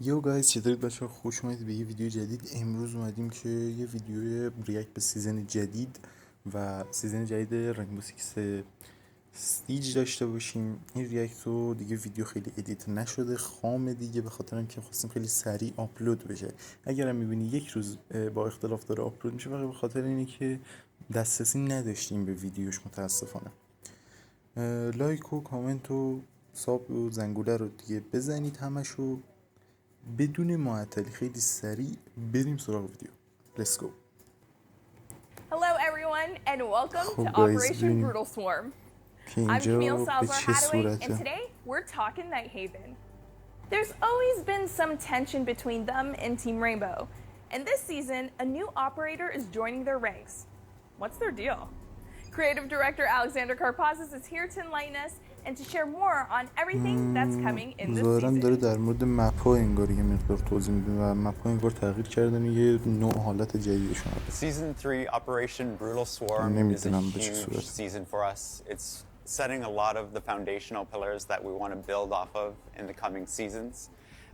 یو گایز چطورید بچه‌ها، خوش اومدید به یه ویدیو جدید. امروز اومدیم که یه ویدیو ریاکت به سیزن جدید و سیزن جدید رینو سیکس استیج داشته باشیم. این ریاکت رو دیگه ویدیو خیلی ادیت نشده، خامه دیگه، به خاطر اینکه خواستیم خیلی سریع آپلود بشه. اگر هم می‌بینی یک روز با اختلاف داره آپلود میشه، فقط به خاطر اینه که دسترسی نداشتیم به ویدیوش متاسفانه. لایک و کامنت و ساب و زنگوله رو دیگه بزنید همشو بدون معطلی. خیلی سریع بریم سراغ ویدیو. Let's go. Hello everyone and welcome to guys, Operation ببینیم Brutal Swarm. که I'm اینجا Camille به Salazar چه Hathaway and صورته. today we're talking Night Haven. There's always been some tension between them and Team Rainbow, and this season a new operator is joining their ranks. What's their deal? Creative director Alexander Karpazis is here to enlighten us and to share more on everything that's coming in this ظاهراً داره season. در مورد مپ‌ها انگار یه مقدار توضیح میده و مپ‌ها انگار تغییر کردن، یه نوع حالت جدیدشون هست. Season 3 Operation Brutal Swarm is a نمیدونم به چه huge صورت. season for us. It's setting a lot of the foundational pillars that we want to build off of in the coming seasons.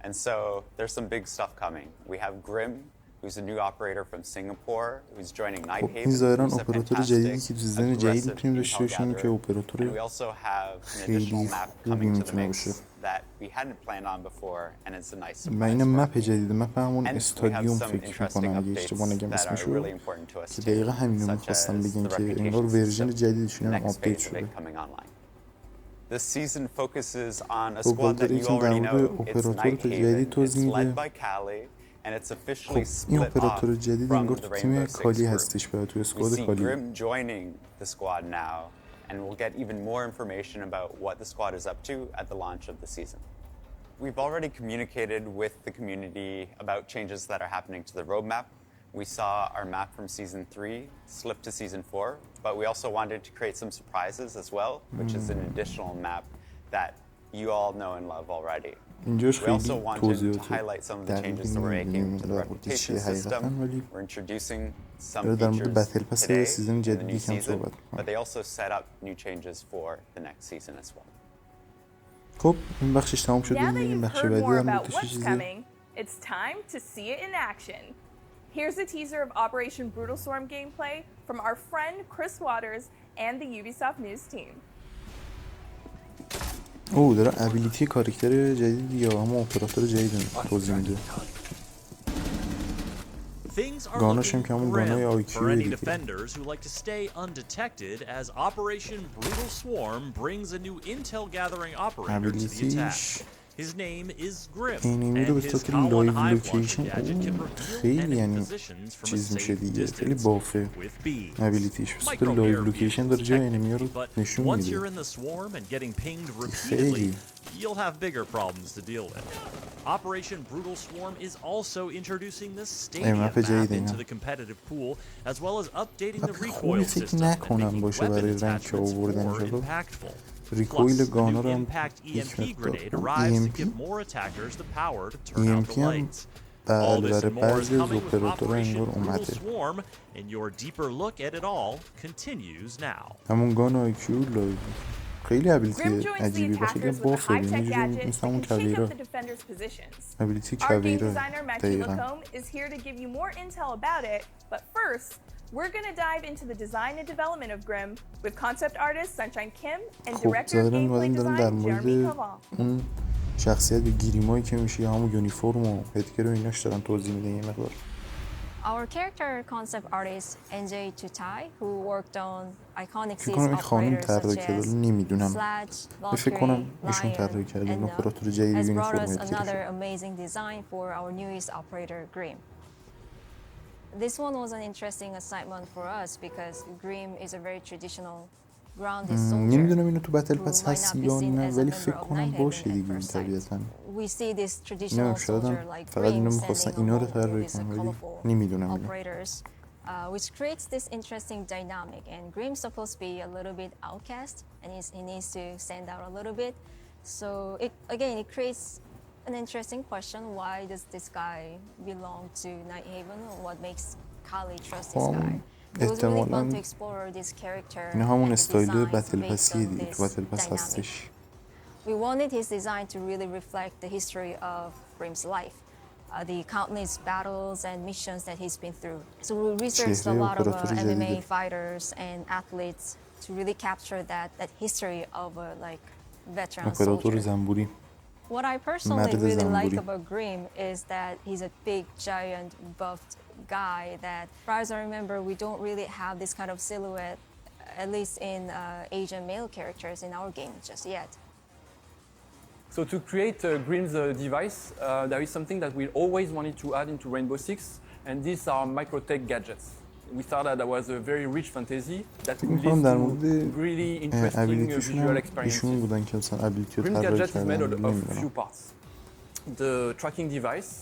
And so there's some big stuff coming. We have Grimm, who's a new operator from Singapore, who's joining Night خب Haven. این ظاهراً who's a اپراتور جدیدی fantastic, که تو سیزن جدید aggressive میتونیم داشته intel باشیم که gatherer. And we اپراتور also have an خیلی additional map خوبی coming to the میتونه باشه. mix that we hadn't planned on before, and it's a nice و این surprise for مپ our جدید، مپ همون And we have استادیوم some فکر interesting میکنم اگه اشتباه updates نگم that are اسمشو، really important to us که too, دقیقا همینو such میخواستم as بگم the که انگار reputation ورژن system, جدیدشون هم next آپدیت phase of شده. it coming online. This season focuses on a خب squad that داره you یکم در already مورد know. It's اپراتور Night جدید Haven. It's توضیح میده. led by Cali, and it's خب officially این split off اپراتور جدید from انگار the تو تیم Rainbow Six کالی group. هستش و تو We اسکواد see کالی. Grimm joining the squad now, and we'll get even more information about what the squad is up to at the launch of the season. We've already communicated with the community about changes that are happening to the roadmap. We saw our map from season 3 slip to season 4, but we also wanted to create some surprises as well, which is an additional map that you all know and love already. اینجاش We also خیلی wanted to توضیحات highlight some of the دقیقی changes that we're making نمیدونیم to the در مورد چیه reputation حقیقتا، system. ولی We're introducing some داره در مورد features بتل پس today سیزن in the new جدیدی کم season, صحبت but میکنه. they also set up new changes for the next season as well. خب این بخشش تمام شد. Now that این you've بخش heard بعدی more در مورد about چه what's چیزه. coming, it's time to see it in action. Here's a teaser of Operation Brutal Swarm gameplay from our friend Chris Waters and the Ubisoft News team. او داره ابیلیتی کاراکتر جدید یا هم اپراتور جدید توضیح میده. Things are گاناش هم looking که همون گانای grim آیکیو for any دیگه. defenders who like to stay undetected as Operation Brutal Swarm brings a new intel gathering operator to the attack. ابیلیتیش His name is Grimm, اینیمی رو and به his صورت column لایو hive launcher لوکیشن gadget can reveal خیلی enemy یعنی positions from a چیز میشه safe دیگه، خیلی distance بافه. with beams. ابیلیتیش به صورت Micro لایو air لوکیشن views داره جای technically, انیمی رو but نشون once میده. you're in the swarm and getting pinged repeatedly, خیلی you'll have bigger problems to deal with. Operation Brutal Swarm is also introducing the stadium map map جدید into اینا. the competitive pool, as well as updating the مپ recoil خوبی فکر system and نکنم making باشه weapon برای رنگ attachments آوردنش. more impactful. ریکویل Plus, the گانا new رو هم impact یک EMP مقدار. grenade اون arrives to EMP give more attackers the power to turn out EMP the هم lights. All بله this برای and more is بعضی از coming with اپراتورها Operation انگار Brutal اومده. Swarm, and your deeper look at it all continues now. همون گان آیکیو لایو خیلی Grimm ابیلیتی joins the عجیبی و خیلی attackers with a بافه. high-tech یه جوری gadget مثل that همون can shake کویرا. up the defenders' positions. ابیلیتی Our game کویرا designer Matthew دقیقا. Lacombe is here to give you more intel about it, but first, we're going to dive into the design and development of Grimm with concept artist Sunshine Kim and خب director of ظاهراً gameplay اومدن دارن در design Jeremy مورد Cavan. اون شخصیت گریمایی که میشه یا همون یونیفرم و هدگر و ایناش دارن توضیح میدن یه مقدار. Our character concept artist NJ Tutai, who worked on iconic فکر Six کنم این خانم operators طراحی such کرده، as نمیدونم. Sledge, فکر کنم Valkyrie, ایشون Lion, طراحی کرده این and اپراتور جدید has brought یونیفرم us هدگرش. another amazing design for our newest operator, Grimm. This one was an interesting assignment for us because Grimm is a very traditional grounded soldier. نمیدونم اینو تو بتل who پس might هست not be یا seen نه، as a ولی member فکر of کنم Night باشه Haven at دیگه این first sight. طبیعتا. We see this نه traditional شاید soldier هم like فقط اینو Grimm میخواستن standing اینا رو alone طراحی with a کنن، ولی colorful نمیدونم اینو. operators, which creates this interesting dynamic. And Grimm's supposed to be a little bit outcast, and he needs to stand out a little bit. So it creates an interesting question: why does this guy belong to Night Haven? What makes Kali trust this guy? It was really fun to explore this character. اینا همون and استایل designs بتل based پسیه on دیگه، this تو بتل پس dynamic. هستش. We wanted his design to really reflect the history of Grimm's life, the countless battles and missions that he's been through. So we researched a lot of MMA fighters and athletes to really capture that history of a like veteran soldier. What I personally really like about Grimm is that he's a big, giant, buffed guy that, as far as I remember, we don't really have this kind of silhouette, at least in Asian male characters in our game just yet. So to create Grimm's device, there is something that we always wanted to add into Rainbow Six, and these are microtech gadgets. We thought that was a very rich fantasy that would lead to really interesting visual experiences. Grimm's gadget is made of a few parts. The tracking device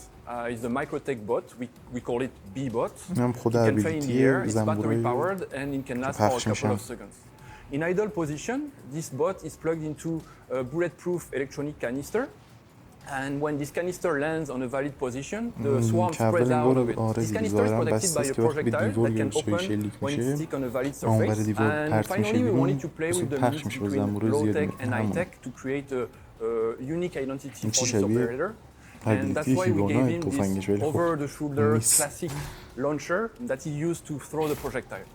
is the microtech bot. We call it B-bot. It can fly in the air, it's battery powered, and it can last for a couple of seconds. In idle position, this bot is plugged into a bulletproof electronic canister. And when this canister lands on a valid position, the swarm spreads out of it. This canister is protected by a projectile that can open when it's stuck on a valid surface. And finally, we wanted to play with the mix between low-tech and high-tech to create a unique identity for this operator. And that's why we gave him this over-the-shoulder classic launcher that he used to throw the projectile.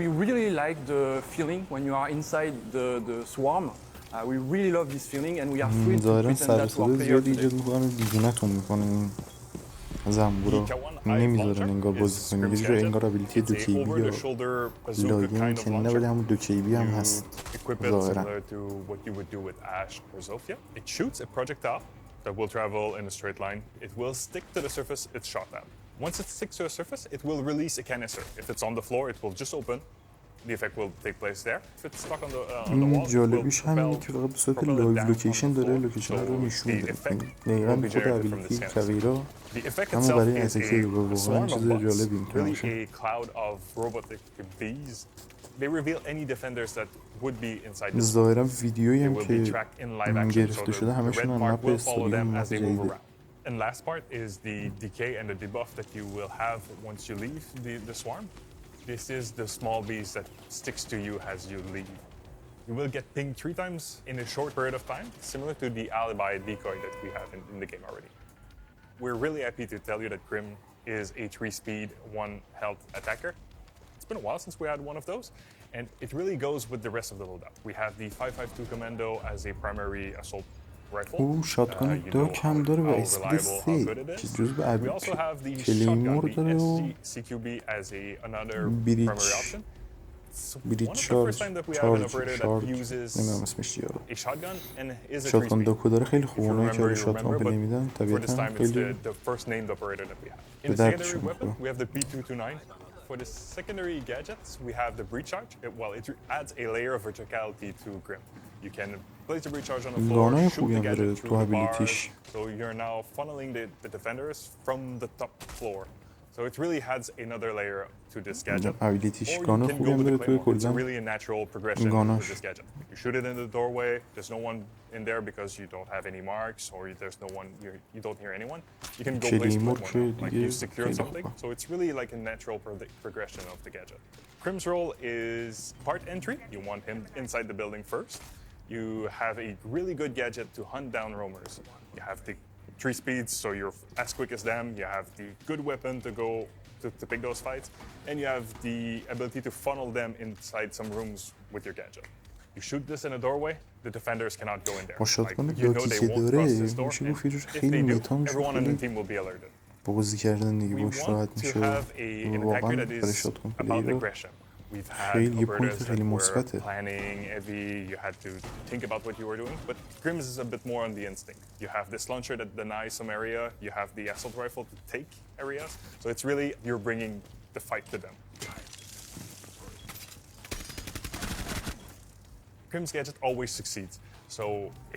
We really like the feeling when you are inside the swarm. We really love this feeling and we are thrilled to present that to our players today. زنبورا نمیذارن انگار بازی کنی، یه جور انگار ابیلیتی دو کیبی یا لایه میکنه ولی همون دو کیبی هم هست ظاهرا. It shoots a projectile that will travel in a straight line. It will stick to the surface it's shot at. Once it sticks to the surface, it will release a canister. If it's on the floor, it will just open. The effect will take place there. If it's stuck on the wall, جالبیش همینه که فقط به صورت لایو لوکیشن داره لوکیشن رو نشون میده. دقیقاً خود ابیلیتی تغییرا همون برای اتکی رو واقعاً چیز جالبی میتونه باشه. ظاهراً ویدیویی هم که گرفته شده همشون هم مپ استادیوم مپ جدیده. And last part is the decay and the debuff that you will have once you leave the swarm. This is the small beast that sticks to you as you leave. You will get pinged 3 times in a short period of time, similar to the alibi decoy that we have in the game already. We're really happy to tell you that Grimm is a 3-speed, 1-health attacker. It's been a while since we had one of those, and it really goes with the rest of the loadout. We have the 5.52 commando as a primary assault rifle. او شاتگان داک هم داره و اسپید 3 که جز به ابیلیتی کلیمور داره و بریت چارج نمیدونم اسمش چیه. شاتگان داکو داره خیلی خوب، اونایی که رو شاتگان پلی میدن طبیعتا خیلی به دردشون میخوره. For the secondary gadgets, we have the breach charge. It adds a layer of verticality to Grimm. You can place the breach charge on the floor, shoot the gadget through the bars, so you're now funneling the defenders from the top floor. So it really adds another layer to this gadget. Or you can go with the claymore. It's really a natural progression with this gadget. You shoot it in the doorway, there's no one in there because you don't have any marks or there's no one, you don't hear anyone. You can go place one, like you secured something. So it's really like a natural progression of the gadget. Grimm's role is part entry. You want him inside the building first. You have a really good gadget to hunt down roamers. You have the 3 speeds, so you're as quick as them. You have the good weapon to go to pick those fights, and you have the ability to funnel them inside some rooms with your gadget. You shoot this in a doorway, the defenders cannot go in there. Like, you know they won't cross this door, and if they do, everyone on the team will be alerted. We want to have an attacker that is about aggression. We've had operators that were planning heavy, you had to think about what you were doing, but Grimm's is a bit more on the instinct. You have this launcher that denies some area, you have the assault rifle to take areas, so it's really, you're bringing the fight to them. Grimm's gadget always succeeds. So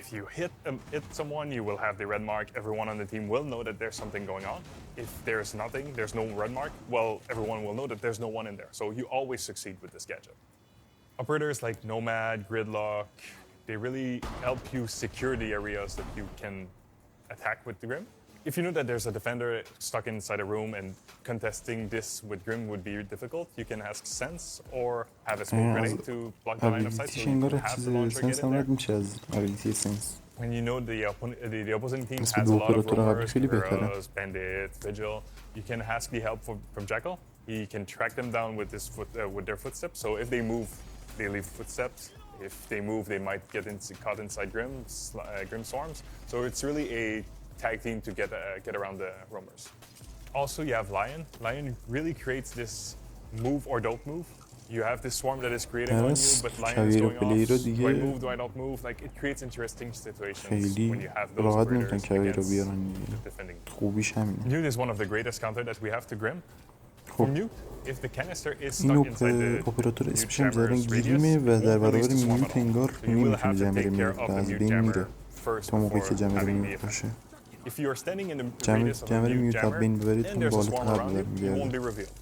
if you hit someone, you will have the red mark. Everyone on the team will know that there's something going on. If there's nothing, there's no red mark, well, everyone will know that there's no one in there. So you always succeed with this gadget. Operators like Nomad, Gridlock, they really help you secure the areas that you can attack with the Grimm. If you know that there's a defender stuck inside a room and contesting this with Grimm would be difficult, you can ask Sense or have a smoke grenade to block the line of sight. So you can have the launcher get in there. when you know the opposing team نسبت has به a lot of اپراتور قبلی roamers, خیلی بهتره. Heroes, Bandit, Vigil, you can ask the help from Jekyll. He can track them down with with their footsteps. So if they move, they leave footsteps. If they move, they might get caught inside Grimm swarms. So it's really a tag team to get around the roamers. Also, you have Lion. Lion really creates this move or don't move. You have this swarm that is creating on you, but Lion is going off. Do I move? Do I not move? Like, it creates interesting situations when you have those operators against defending. Mute is one of the greatest counter that we have to Grimm. For Mute, if the canister is stuck inside the اپراتور Mute اسمش هم ظاهرا jammer's گریمه radius, و در won't برابر release the swarm میوت at all. انگار So you will نمیتونه have to جمره take میره care و of the از Mute بین میره jammer first تا موقعی که before جمره having the میوت effect. باشه. If you are standing in the radius of the جمره Mute میوت از jammer, بین ببرید and اون there's a بالت swarm قبل around you, you won't برمیگرده. be revealed.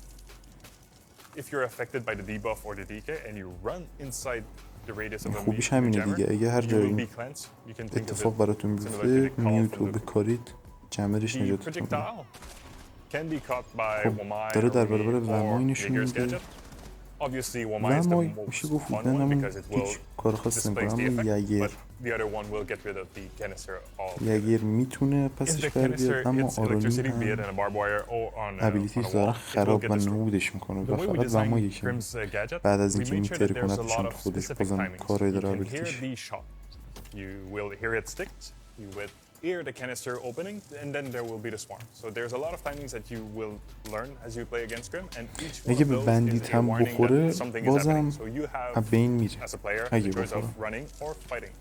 If you're affected by the debuff or the DK and you run inside the radius of the Mute خوبیش همینه jammer, دیگه. اگه هر you will جایی be cleansed. You can think of اتفاق it براتون similar to بیفته the call میوت from رو the بکارید جمرش The نجاتتون میده. projectile can be caught by خب Womai داره در or برابر Rumi ومای or نشون Jaeger's میده. gadget. Obviously, Womai is the ومای میشه most گفت fun one همون because it هیچ will کار خاصی displace نمیکنه، the اما effect, یگر but the other one will get rid of the canister altogether. یگر میتونه If پسش the بر بیاد، canister اما hits آرونی electricity, be it هم in a barbed wire or on a ابیلیتیش داره wall, it will خراب get و destroyed. نابودش میکنه The و way we فقط ومای designed یکم Grimm's gadget, بعد از we اینکه made sure that میتره there's کنه a lot پیشنهاد of خودش specific بازم timings. کارهای You داره can hear ابیلیتیش. the shot. You will hear it sticked. You will hear the canister opening, and then there will be the swarm. So there's a lot of timings that you will learn as you play against Grimm, and each one اگه of به those بندیت is a هم warning بخوره that something is بازم happening. So you have, از بین میره as a player, اگه the choice بخوره. of running or fighting.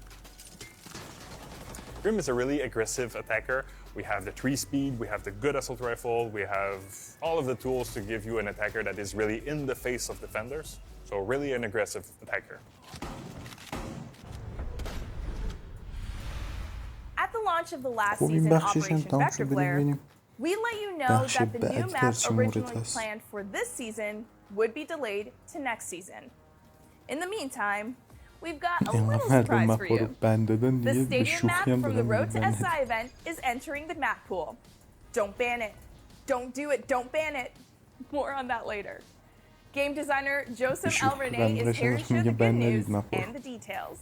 Grimm is a really aggressive attacker. We have the 3-speed, we have the good assault rifle, we have all of the tools to give you an attacker that is really in the face of defenders. So really an aggressive attacker. At the launch of the last خب این season, بخشش هم Operation تمام Vector شد. بریم Flare, ببینیم we let you know بخش that the new بعدی در map چه مورد originally هست. planned for this season would be delayed to next season. In the meantime, we've got a little اینقدر مردم surprise for مپا رو you. بند دادن The دیگه به stadium شوخی map هم from the دارن Road to می‌بندن. SI event is entering the map pool. Don't ban it. Don't do it. Don't ban it. More on that later. Game designer Joseph شوخی El Rene بنده is here to قشنگ share میگه the good بند news ندید مپا رو. and the details.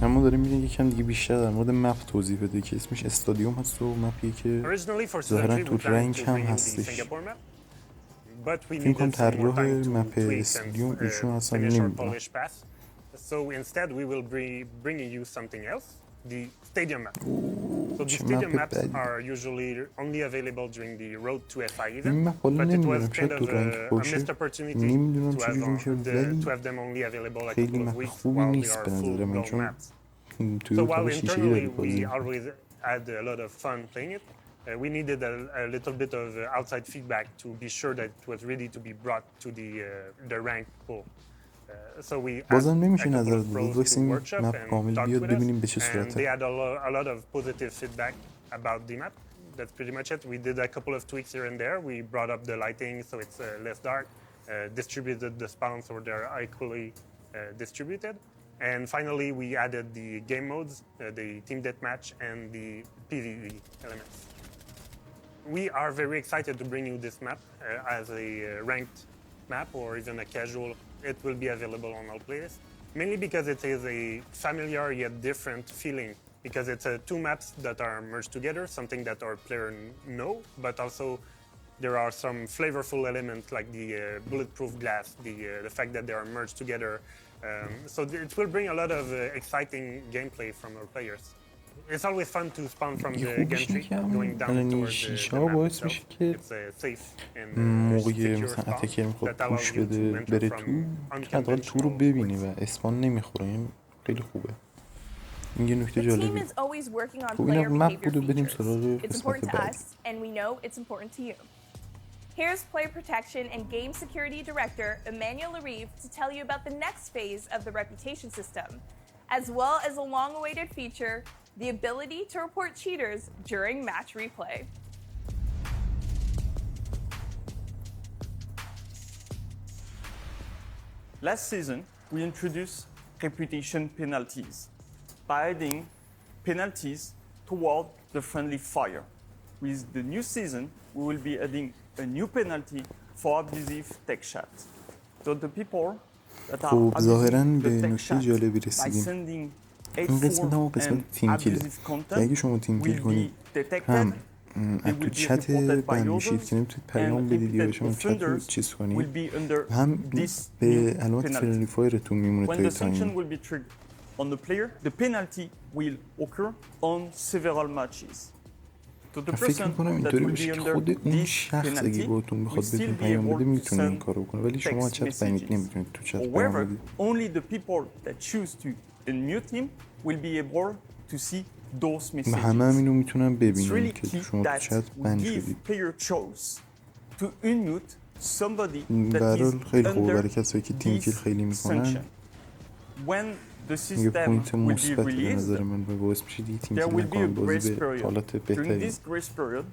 اما داریم میگه یکم دیگه بیشتر در مورد مپ توضیح بده که اسمش استادیوم هست و مپیه که Originally for ظاهرا season 3 تو we planned رنگ to هم bring in the هستش. Singapore map, but we فکر کنم needed some more طراح time to مپ tweak and استادیوم ایشون اصلا finish our نمیدونم. polish path. So instead we will be bringing you something else, the stadium map. So the چه stadium مپ maps بدی. are usually only available during the Road to FI این event, مپ حالا but it was نمیدونم kind شاید of تو رنگ a باشه missed opportunity نمیدونم to چجوری میشه ولی have them only available a خیلی couple of مپ weeks خوبی while they نیست are به نظر من، full-blown چون maps. توی So while اتاق شیشه‌ای internally دارید we بازی always had a lot of fun playing it, we needed a little bit of outside feedback to be sure that it was ready to be brought to the rank pool. So we بازم asked نمیشه a couple نظرت of بدید pros واسه to این workshop مپ and کامل talk بیاد with us, ببینیم به چه and they صورته. had a lot of positive feedback about the map. That's pretty much it. We did a couple of tweaks here and there. We brought up the lighting so it's less dark, distributed the spawns so they're equally distributed. And finally, we added the game modes, the team deathmatch, and the PvE elements. We are very excited to bring you this map as a ranked map or even a casual. It will be available on all playlists, mainly because it is a familiar yet different feeling, because it's two maps that are merged together, something that our players know, but also there are some flavorful elements like the bulletproof glass, the fact that they are merged together. So it will bring a lot of exciting gameplay from our players. It's always fun to spawn from the gantry, going down towards the map باعث itself. میشه که It's a safe and موقعی secure مثلا spawn اتکر میخواد that allows پوش you to بده enter بره from تو که حداقل تو رو unconventional ببینه ways. و اسپان نمیخوره. این خیلی خوبه. این یه نکته The team جالبیه. is always working on خب player اینم مپ behavior بود و بریم features. سراغ It's قسمت important to بعدی. us, and we know it's important to you. Here's Player Protection and Game Security Director Emmanuel Larive to tell you about the next phase of the reputation system, as well as a long-awaited feature, the ability to report cheaters during match replay. Last season, we introduced reputation penalties by adding penalties toward the friendly fire. With the new season, we will be adding a new penalty for abusive tech chat. So the people that are خب ظاهراً abusing به the tech نکته chat جالبی by رسیدیم. sending hateful قسمت همون قسمت and تیم کیله abusive که content اگه شما تیم کیل will کنید be detected. هم They از will تو be چت reported by بند میشید others که نمیتونید پیام and بدید یا به repeated شما چت رو offenders چیز will کنید be under هم this به new علامت penalty. فرندلی فایرتون میمونه When تا the sanction تایم will be triggered on the player, the penalty will occur on several matches. To the فکر person میکنم that اینطوری will be باشه که under خود اون this شخص اگه penalty بهتون will بخواد still بهتون be پیام بده able to میتونه این send کارو کنه ولی شما از text چت بنید messages. نمیتونید تو چت پیام However, بدید only the people that choose to unmute him will be able to see those و همه هم messages. اینو میتونن It's ببینن really که key شما تو that چت we بند give شدید player choice to unmute somebody به that هر is حال خیلی خوبه under برای کسایی که تیم کیل this خیلی میکنن sanction. When the یه system پوینت will be مثبت به released, نظر من به باعث میشه دیگه تیم there کیل will be a نکنن بازی grace به period. حالت During بهتری this grace period,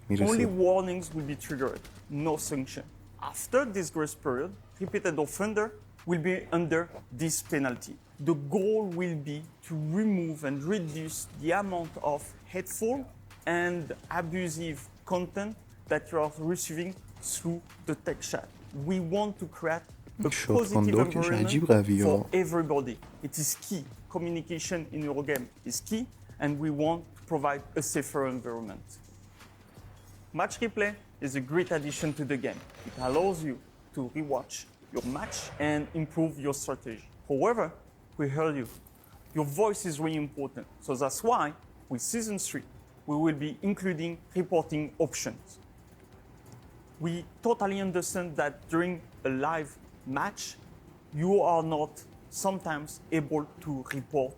only میرسه warnings will be triggered, no sanction. After this grace period, repeated offender will be under this penalty. The goal will be to remove and reduce the amount of hateful and abusive content that you are receiving through the text chat. We want to create a شات positive کانداکتش عجیب environment قویه for everybody. It is key. Communication in Eurogame is key, and we want to provide a safer environment. Match replay is a great addition to the game. It allows you to rewatch your match and improve your strategy. However, we heard you. Your voice is really important. So that's why with Season 3, we will be including reporting options. We totally understand that during a live match, you are not sometimes able to report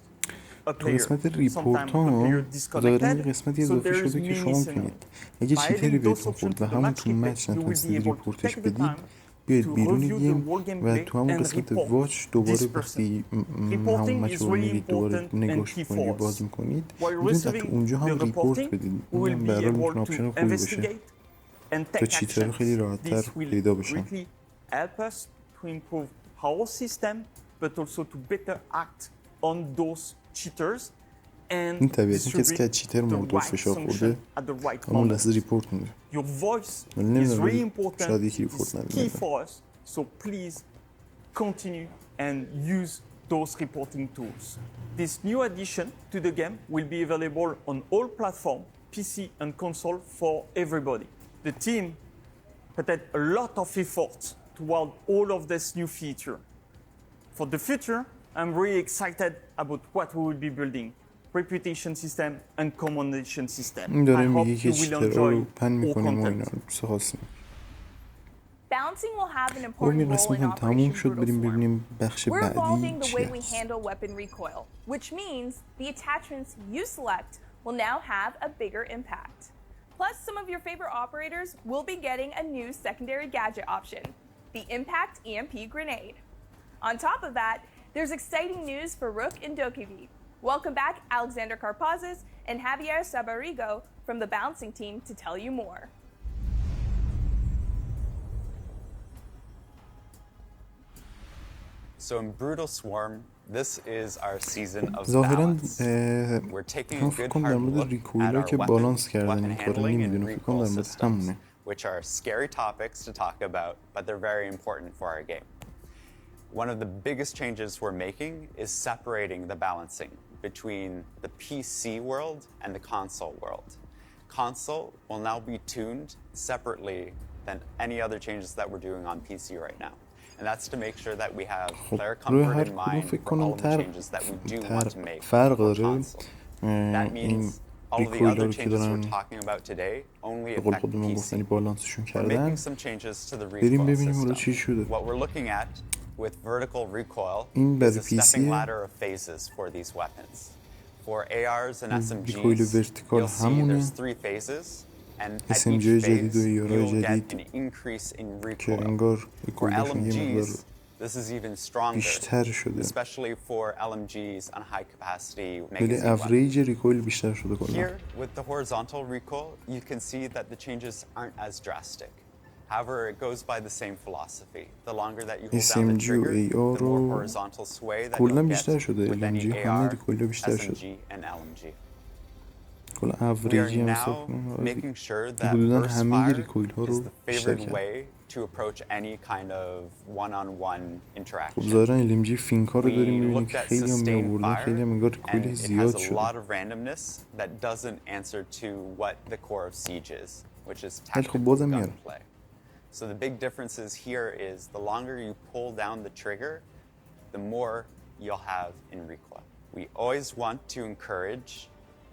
a تو player. قسمت ریپورت Sometimes the ها player ظاهرا یه disconnected, قسمتی so اضافه there is شده که شما mini میتونید اگه By چیتری adding those بهتون options خورد to و the همون match تو replay, مچ you will be نتونستید able to ریپورتش take the بدید time بیاید to بیرون review the گیم whole و gameplay تو همون and قسمت report واچ دوباره this person. وقتی همون Reporting مچ is رو really میرید دوباره important and نگاش key میکنید for باز us. میکنید While میتونید حتی receiving اونجا هم the ریپورت reporting, بدید we will این be به هر حال میتونه able آپشن to خوبی باشه investigate and تا take چیتر خیلی actions. راحت‌تر This will پیدا بشن greatly help us to improve our system, but also to better act on those cheaters and این طبیعتا کسی distribute که از چیتر the مورد right فشار خورده sanction at the right همون لحظه moment. ریپورت میده Your voice ولی is نمیدونم really ولی important. شاید یکی It's ریپورت نده key نمیدونم for us. So please continue and use those reporting tools. This new addition to the game will be available on all platforms, PC and console for everybody. The team put a lot of effort toward all of this new feature. For the future, I'm really excited about what we will be building. Reputation system and commendation system. این I داره hope میگه که you will چیتر رو enjoy پن all میکنیم و اینا content. رو دوست خواستیم Balancing will have an خب این important role قسمت in هم تموم Operation شد Brutal بریم Swarm. ببینیم بخش We're بعدی evolving the چی way we هست handle weapon recoil, which means the attachments you select will now have a bigger impact. Plus, some of your favorite operators will be getting a new secondary gadget option, the Impact EMP Grenade. On top of that, there's exciting news for Rook and Dokivi. Welcome back Alexander Karpazis and Javier Sabarigo from the balancing team to tell you more. So in Brutal Swarm, this is our season of ظاهرا balance. We're taking هم a فکر good کنم در hard مورد look at ریکویلا our که weapon, بالانس کردن weapon این کارو handling and نمیدونم فکر کنم recoil در مورد systems, همونه which are scary topics to talk about, but they're very important for our game. One of the biggest changes we're making is separating the balancing between the PC world and the console world. Console will now be tuned separately than any other changes that we're doing on PC right now. And that's to make sure that we have player روی comfort هر in کدوم mind فکر for all کنم of the changes that we do want to make فرق for داره console. That این means all of the ریکویلا other رو که changes we're دارن talking about today only به قول affect خودمون PC. گفتن بالانسشون We're کردن making some changes to the بریم recoil ببینیم حالا system. چی شده What we're looking at with vertical recoil این is برای a stepping PC ladder of phases for these weapons. For ARs and ریکویل SMGs, ورتیکال you'll see همونه there's 3 phases, and at SMG each جدید و phase, AR you'll get جدید an increase in که recoil. انگار For ریکویلشون یه مقدار LMGs, this is even stronger, بیشتر شده especially for LMGs and high-capacity ولی magazine weapons. اوریج ریکویل بیشتر شده کلا Here, with the horizontal recoil, you can see that the changes aren't as drastic. However, it goes by the same philosophy. The longer that you hold down the SMG و trigger, AR the more رو horizontal sway that کلا you'll بیشتر get شده with any LMG همه AR, ریکویلا بیشتر شده SMG, and LMG. کلا We are اوریجی هم now حساب کنیم making sure that حدودا burst همه fire ریکویل ها is رو the بیشتر favored کرد way to approach any kind of one-on-one interaction. خب ظاهرا LMG فینکا رو داریم We می‌بینیم looked که at خیلی هم sustained می‌آوردن، خیلی هم انگار fire, and ریکویلش it زیاد has a شده. lot of randomness that doesn't answer to what the core of Siege is, which is ولی خب tactical بازم میاره. gunplay. So the big differences here is the longer you pull down the trigger, the more you'll have in recoil. We always want to encourage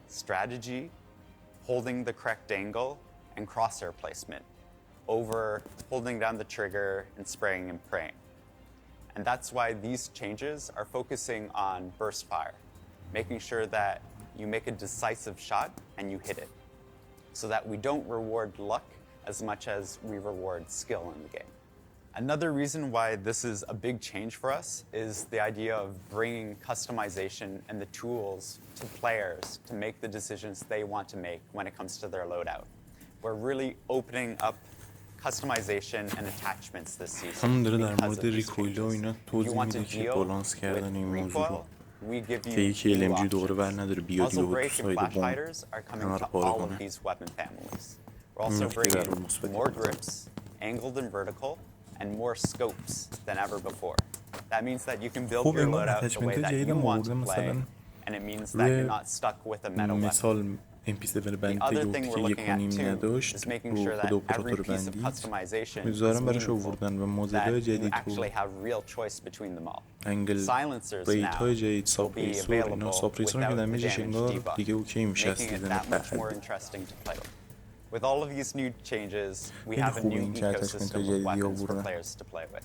strategy, holding the correct angle, and crosshair placement over holding down the trigger and spraying and praying. And that's why these changes are focusing on burst fire, making sure that you make a decisive shot and you hit it, so that we don't reward luck as much as we reward skill in the game. Another reason why this is a big change for us is the idea of bringing customization and the tools to players to make the decisions they want to make when it comes to their loadout. We're really opening up customization and attachments this season. همون داره در because مورد of these ریکویل و changes. اینا If you توضیح want to میده که deal بالانس کردن این with موضوع رو recoil, we give you که یکی new LMG دوباره بر options. نداره بیاد Muzzle یهو تو brake and ساید flash بمب hiders are coming همه to رو پاره all of کنه. these weapon families. We're also نکته در bringing مثبتی more بزن. grips, angled and vertical, and more scopes than ever before. That means that you can build خب your انگار loadout the way اتچمنت that جدید you هم want آورده to play, مثلا and it means that روی you're not stuck with a metal weapon. مثال MP7 بندی The other که thing گفت we're که looking at 1.5 too نداشت is making رو sure خود that every اپراتور piece of بندید customization is میذارم براش meaningful, آوردن و that مدل‌های you جدید actually و have real choice between them all. انگل Silencers ریت now های جدید will ساب be ریسور اینا available ساب ریسور که without the دمیجش damage انگار debuff, دیگه اوکی میشه از making it سیزن that much more بعد interesting to play with. With all of these new changes, we خیلی have a خوبه new این که اتچمنت ecosystem های of جدیدی weapons for آوردن players to play with.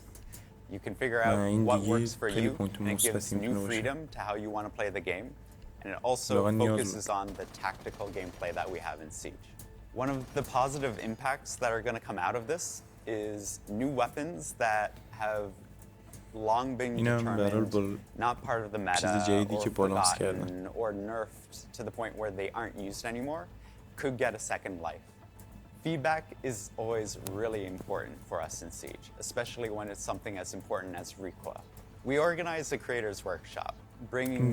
You can figure و out این what دیگه works for خیلی you, پوینت and it gives مثبتی new میتونه باشه. freedom to how you want to play the game, and it also واقعا نیاز focuses on the tactical gameplay that we have in Siege. One of the positive impacts that are going to come out of this is new weapons that have long been اینم به هر حال determined با not part of the چیز meta جدیدی or که بالانس کردن. forgotten or nerfed to the point where they aren't used anymore could get a second life. Feedback is always really important for us in Siege, especially when it's something as important as recoil. We organize a creators workshop, bringing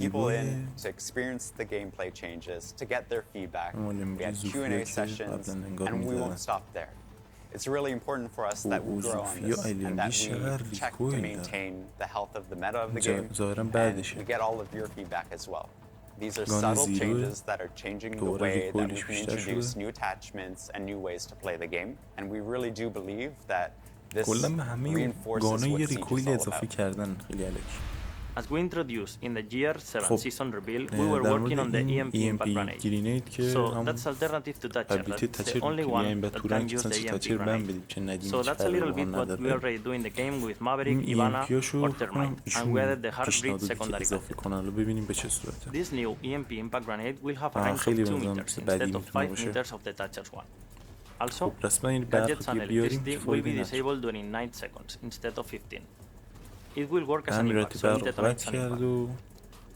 people in to experience the gameplay changes, to get their feedback. We have Q&A sessions, and we won't stop there. It's really important for us that we grow on this and that we check to maintain the health of the meta of the game, and we get all of your feedback as well. These are subtle changes that are changing the way that we can introduce new attachments and new ways to play the game, and we really do believe that this کلا به همه reinforces گانه what یه Siege ریکویل is all اضافه about. کردن خیلی الکی. As we introduced in the Year 7 خب season reveal, we were در working on مورد the این EMP impact EMP grenade. گرینید که So همون that's alternative to Thatcher. ابیلیتی That's the تچر only بیایم one و that تو can رنگ use مثلا the چه EMP تچر بند grenade. بدیم چه ندیم So هیچ that's a فرقی little با bit اون what we نداره. already do in the game with Maverick, این Ivana, EMP-هاشو or Termite, and we added the heartbeat پیشنهاد بدی که secondary اضافه gadget. کنن حالا ببینیم به چه صورته. This new EMP impact grenade will have a آه، range of خیلی 2 بنظرم meters مثل بدی instead of میتونه 5 باشه. meters of the Thatcher's one. Also, خب رسما این برق gadgets and که بیاریم electricity که will فایده be نداره. disabled during 9 seconds instead of 15. It will work as an امیراتی impact, so it برق detonates قطع an کرد impact. و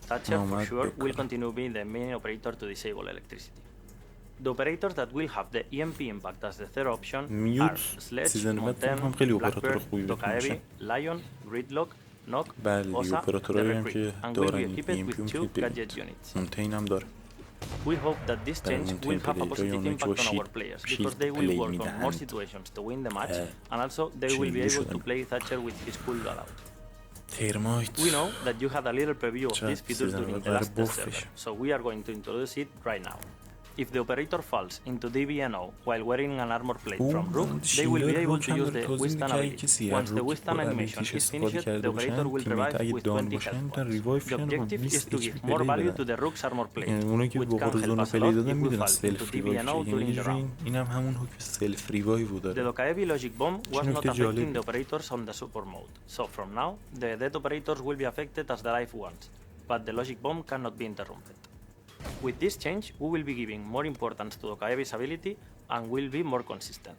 Thatcher for اومد sure will بکنه. continue being the main operator to disable electricity. The operators that will have the EMP impact as the third option are میوت Sledge, سیزن بعد فکر Mountain, کنم خیلی اپراتور Blackbird, خوبی بهتون Tokaevi, میشن. Lion, Gridlock, Knock, بله دیگه Osa, the اپراتورایی هم Recruit, که and will دارن be این equipped EMP with رو 2 میتونید gadget ببینید. units. مونتین هم داره. We hope that this برای change مونتین will have a پلیرهای positive اونایی که impact با on our شیلد players because شیلد they will پلی work on more میدهند situations to win the match, and also they will be شیلدی able to شدن. play Thatcher with his cool loadout. ترمایت We know that you had a little preview of شاید this feature سیزن during the قرار last test server, بفشه. so we are going to introduce it right now. If the operator falls into DBNO while wearing an armor plate from Rook, they will be able to use the withstand ability. Once the withstand animation is finished, the operator will revive with 20 health points. The objective is to give more value to the Rook's armor plate, اونایی که which با can help زون us a پلی lot دادن if we میدونن fall into سلف ریوایو DBNO چیه. یعنی during the round. اینم همون حکم سلف ریوایو The داره. Tokaevi logic bomb was not نکته affecting جالبی. the operators on the support mode, so from now, the dead operators will be affected as the life ones, but the logic bomb cannot be interrupted. With this change, we will be giving more importance to Tokaevi's ability and will be more consistent.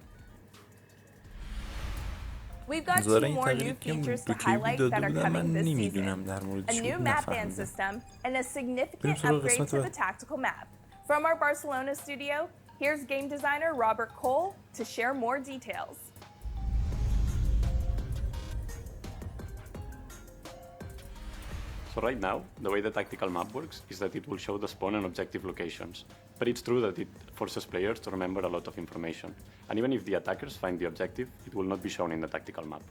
We've got ظاهرا 2 این more new تغییری که features to دو کیبی highlight داده that are بودن من coming this نمیدونم season. در A موردش new بود map band نفهمیدم. system and a significant بریم سراغ upgrade قسمت to the بعد. tactical map. From our Barcelona studio, here's game designer Robert Cole to share more details. So right now, the way the tactical map works is that it will show the spawn and objective locations. But it's true that it forces players to remember a lot of information, and even if the attackers find the objective, it will not be shown in the tactical map.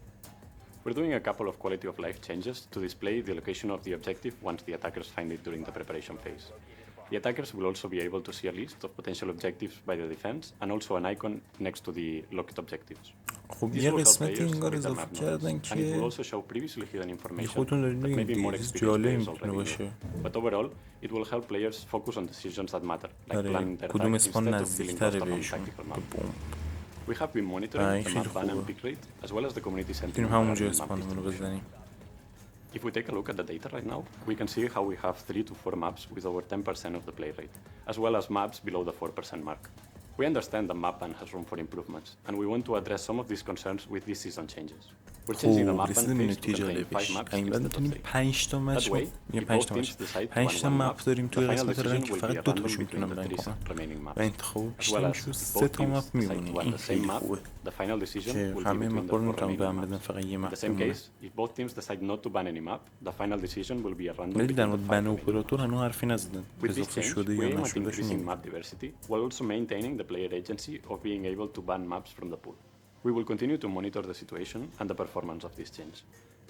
We're doing a couple of quality of life changes to display the location of the objective once the attackers find it during the preparation phase. The attackers will also be able to see a list of potential objectives by the defense and also an icon next to the locked objectives. خب یه قسمتی انگار اضافه کردن که خودتون دارید بگید دیگه جالب میتونه باشه. کدوم اسپان نزدیکتره بهشون. We have been monitoring the map ban and pick rate as well as the community sentiment. همونجا اسپانمون رو بزنیم. If we take a look at the data right now, we can see how we have 3 to 4 maps with over 10% of the play rate, as well as maps below the 4% mark. We understand the map ban has room for improvements, and we want to address some of these concerns with these season changes. We're changing the map ban phase to contain 5 maps instead of 6. That way, if both teams decide to ban one map, the final decision will be a random between the 3 remaining maps. As well as, if both teams decide to ban the same map, the final decision will be between the 4 remaining maps. In the same case, if both teams decide not to ban any map, the final decision will be a random between the 5 remaining maps. With this change, we aim at increasing map diversity while also maintaining the player agency of being able to ban maps from the pool. We will continue to monitor the situation and the performance of this change,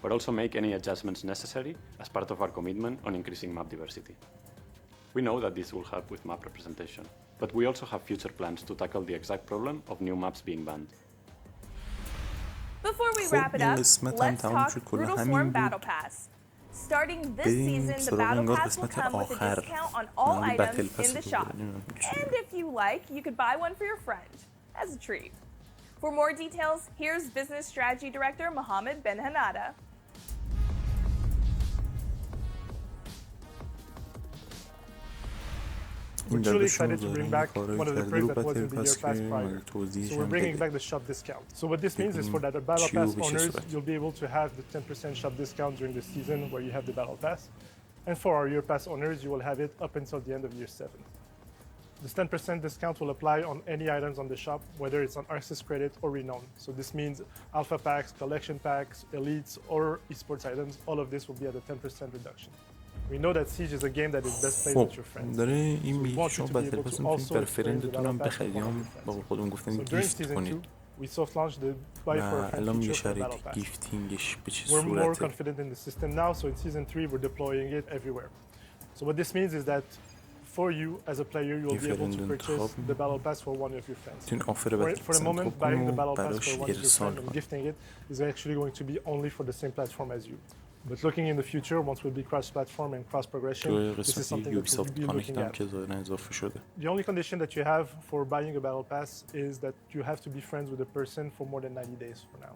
but also make any adjustments necessary as part of our commitment on increasing map diversity. We know that this will help with map representation, but we also have future plans to tackle the exact problem of new maps being banned. Before we wrap it up, let's talk Brutal Swarm Battle Pass. Starting this season, the Battle Pass will come with a discount on all items in the shop. And if you like, you could buy one for your friend as a treat. For more details, here's Business Strategy Director Mohammed Ben Hanada. We're truly excited to bring back one of the perks that was in the year past prior. So we're bringing back the shop discount. So what this means is for that Battle Pass owners, you'll be able to have the 10% shop discount during the season where you have the Battle Pass. And for our Year Pass owners, you will have it up until the end of Year 7. This 10% discount will apply on any items on the shop, whether it's on Arxis Credit or Renown. So this means Alpha Packs, Collection Packs, Elites, or Esports items. All of this will be at a 10% reduction. We know that Siege is a game that is best played with your friends. داره این میگه شما بتل پاس میتونید برای فرندتون هم بخرید یا با خودمون گفتن گیفت کنید. We soft launched the buy for a friend feature for the Battle Pass. We're more confident in the system now, so in Season 3 we're deploying it everywhere. So what this means is that for you as a player, you'll be able to purchase the Battle Pass for one of your friends. For the moment, buying the Battle Pass for one of your friends and gifting it is actually going to be only for the same platform as you. But looking in the future, once we'll be cross-platform and cross-progression, this is something that we'll be looking at. The only condition that you have for buying a Battle Pass is that you have to be friends with a person for more than 90 days for now.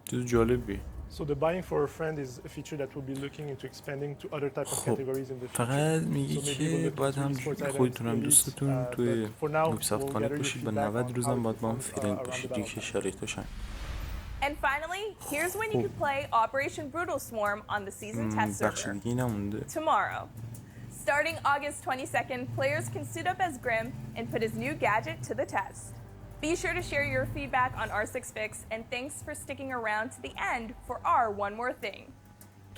So the buying for a friend is a feature that we'll be looking into expanding to other type of categories in the future. فقط میگه که باید هم خودتون هم دوستتون توی وبسایت کانکت باشید و 90 روزم باید با هم فرند باشید دیگه شرایطش. And finally, here's when you can play Operation Brutal Swarm on the season test server. Tomorrow. Starting August 22nd, players can suit up as Grimm and put his new gadget to the test. Be sure to share your feedback on R6 Fix, and thanks for sticking around to the end for our One More Thing.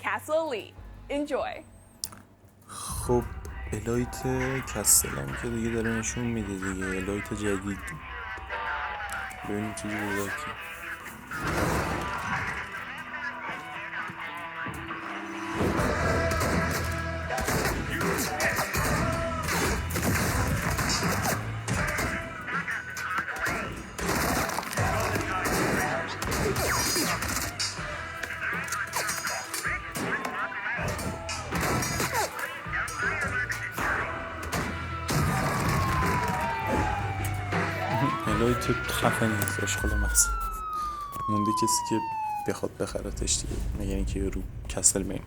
Castle Elite. Enjoy. خب الایت کسل هم که دیگه داره نشون میده دیگه الایت جدید. ببینیم چیزی بوده الایت خفنی هست اشغال مغز مونده کسی که بخواد بخرتش دیگه مگر اینکه رو کسل مین.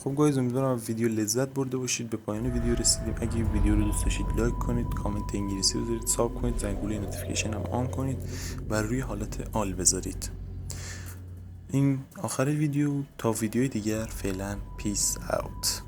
خب گایز امیدوارم ویدیو لذت برده باشید. به پایان ویدیو رسیدیم. اگه ویدیو رو دوست داشتید لایک کنید، کامنت انگلیسی بذارید، ساب کنید، زنگوله نوتیفیکیشن هم آن کنید و روی حالت آل بذارید. این آخر ویدیو. تا ویدیوی دیگر فعلا پیس اوت.